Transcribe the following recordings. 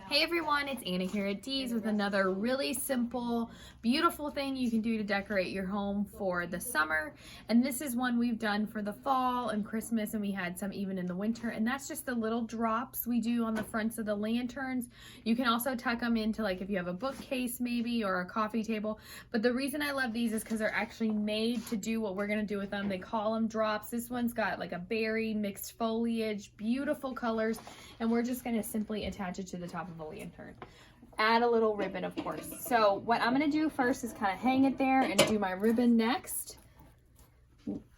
Hey everyone, it's Anna here at Dees with another really simple, beautiful thing you can do to decorate your home for the summer. And this is one we've done for the fall and Christmas, and we had some even in the winter. And that's just the little drops we do on the fronts of the lanterns. You can also tuck them into, like, if you have a bookcase maybe or a coffee table. But the reason I love these is because they're actually made to do what we're gonna do with them. They call them drops. This one's got like a berry mixed foliage, beautiful colors, and we're just gonna simply attach it to the top of a lantern. Add a little ribbon, of course. So what I'm gonna do first is kind of hang it there and do my ribbon next.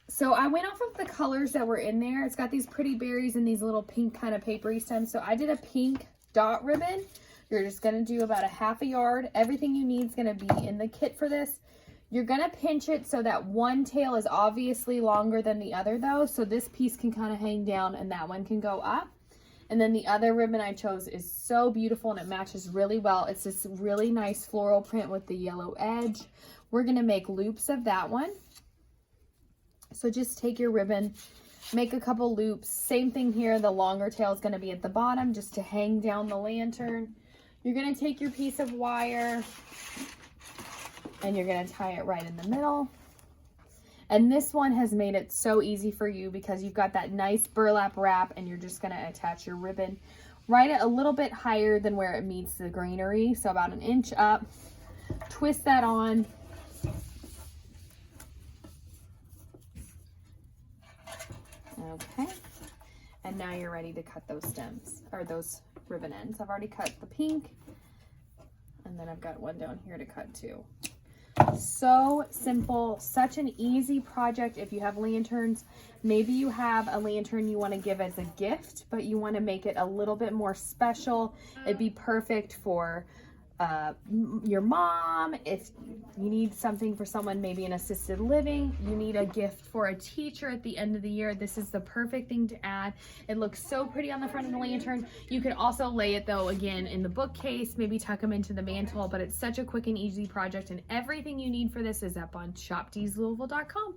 So I went off of the colors that were in there. It's got these pretty berries and these little pink kind of papery stems. So I did a pink dot ribbon. You're just gonna do about a ½ yard. Everything you need is gonna be in the kit for this. You're gonna pinch it so that one tail is obviously longer than the other though. So this piece can kind of hang down and that one can go up. And then the other ribbon I chose is so beautiful and it matches really well. It's this really nice floral print with the yellow edge. We're gonna make loops of that one. So just take your ribbon, make a couple loops. Same thing here, the longer tail is gonna be at the bottom just to hang down the lantern. You're gonna take your piece of wire and you're gonna tie it right in the middle. And this one has made it so easy for you because you've got that nice burlap wrap and you're just gonna attach your ribbon right at a little bit higher than where it meets the greenery. So about 1 inch up, twist that on. Okay, and now you're ready to cut those stems, or those ribbon ends. I've already cut the pink, and then I've got one down here to cut too. So simple, such an easy project. If you have lanterns, maybe you have a lantern you want to give as a gift, but you want to make it a little bit more special. It'd be perfect for your mom. If you need something for someone maybe in assisted living, you need a gift for a teacher at the end of the year, this is the perfect thing to add. It looks so pretty on the front of the lantern. You could also lay it though again in the bookcase, maybe tuck them into the mantle, but it's such a quick and easy project, and everything you need for this is up on shopdeeslouisville.com.